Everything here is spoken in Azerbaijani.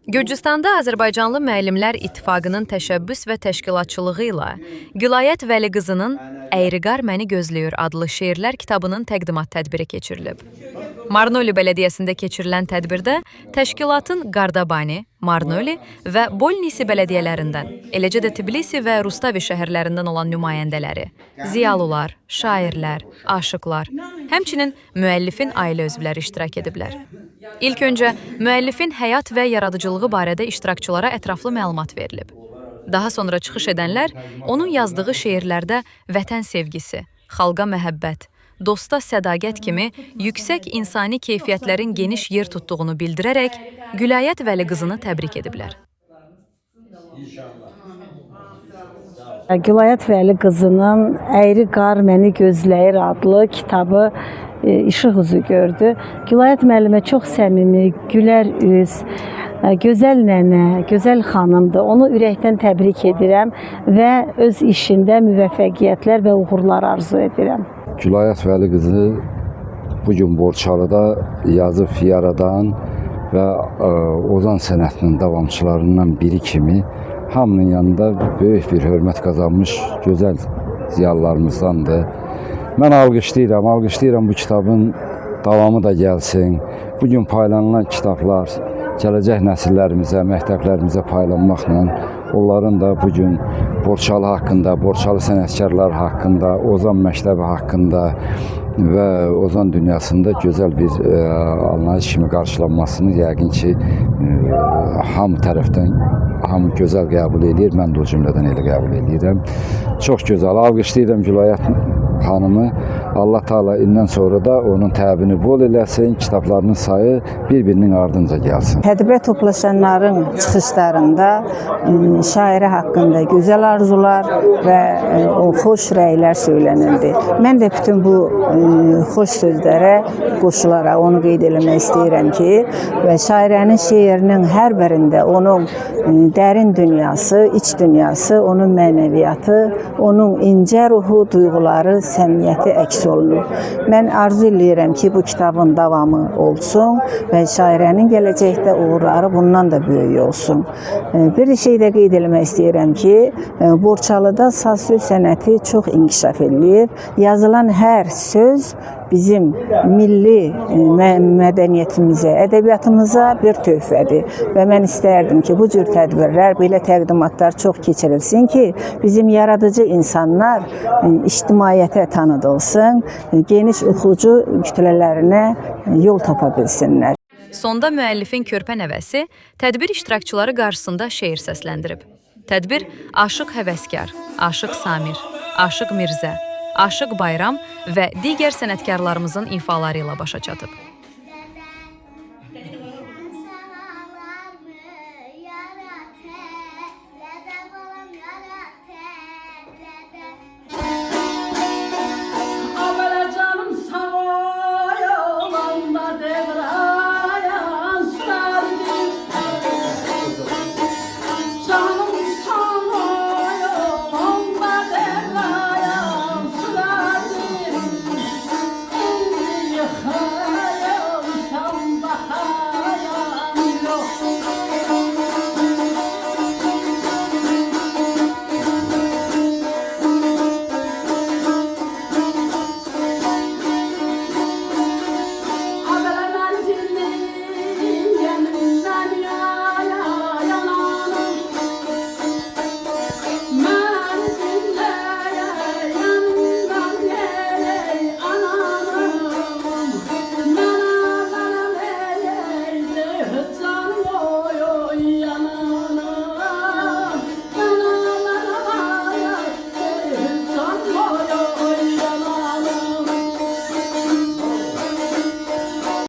Gürcüstanda Azərbaycanlı Müəllimlər İttifaqının təşəbbüs və təşkilatçılığı ilə Gülayət Vəliqızının Əyriqar məni gözləyir adlı şeirlər kitabının təqdimat tədbiri keçirilib. Marnoli bələdiyyəsində keçirilən tədbirdə təşkilatın Qardabani, Marnoli və Bolnisi bələdiyyələrindən, eləcə də Tbilisi və Rustavi şəhərlərindən olan nümayəndələri, ziyalılar, şairlər, aşıqlar, həmçinin müəllifin ailə üzvləri iştirak ediblər. İlk öncə müəllifin həyat və yaradıcılığı barədə iştirakçılara ətraflı məlumat verilib. Daha sonra çıxış edənlər onun yazdığı şeirlərdə vətən sevgisi, xalqa məhəbbət, dosta sədaqət kimi yüksək insani keyfiyyətlərin geniş yer tutduğunu bildirərək Gülayət Vəliqızını təbrik ediblər. Gülayət Vəliqızının Əyriqar məni gözləyir adlı kitabı işıq üzü gördü. Gülayət müəllimə çox səmimi, gülər üz, gözəl nənə, gözəl xanımdır. Onu ürəkdən təbrik edirəm və öz işində müvəffəqiyyətlər və uğurlar arzu edirəm. Gülayət Vəliqızı bugün Borçalıda yazıb yaradan və ozan sənətinin davamçılarından biri kimi hamının yanında böyük bir hörmət qazanmış gözəl ziyalılarımızdandır. Mən alqışlayıram bu kitabın davamı da gəlsin. Bugün paylanılan kitablar gələcək nəsillərimizə, məktəblərimizə paylanmaqla onların da bugün Borçalı haqqında, Borçalı sənətkarlar haqqında, Ozan məktəbi haqqında və Ozan dünyasında gözəl bir anlayış kimi qarşılanmasını yəqin ki, hamı tərəfdən hamı gözəl qəbul edir. Mən də o cümlədən elə qəbul edirəm. Çox gözəl. Alqışlayıram Gülayət xanımı. Allah Teala indən sonra da onun təbini bol eləsin, kitablarının sayı bir-birinin ardınca gəlsin. Tədbirə toplaşanların çıxışlarında şairi haqqında gözəl arzular və xoş rəylər söylənildi. Mən də bütün bu xoş sözlərə qoşularaq onu qeyd eləmək istəyirəm ki, və şairənin şeirinin hər birində onun dərin dünyası, iç dünyası, onun mənəviyyatı, onun incə ruhu, duyğuları, səmiyyəti əks olunur. Mən arzu edirəm ki, bu kitabın davamı olsun və şairənin gələcəkdə uğurları bundan da böyük olsun. Bir şey də qeyd etmək istəyirəm ki, Borçalıda saz-söz sənəti çox inkişaf edir. Yazılan hər söz bizim milli mədəniyyətimizə, ədəbiyyatımıza bir töhfədir. Və mən istərdim ki, bu cür tədbirlər, belə təqdimatlar çox keçirilsin ki, bizim yaradıcı insanlar ictimaiyyətə tanıdılsın, geniş oxucu kütlələrinə yol tapa bilsinlər. Sonda müəllifin körpə nəvəsi tədbir iştirakçıları qarşısında şeir səsləndirib. Tədbir Aşıq Həvəskar, Aşıq Samir, Aşıq Mirzə, Aşıq Bayram və digər sənətkarlarımızın ifaları ilə başa çatıb.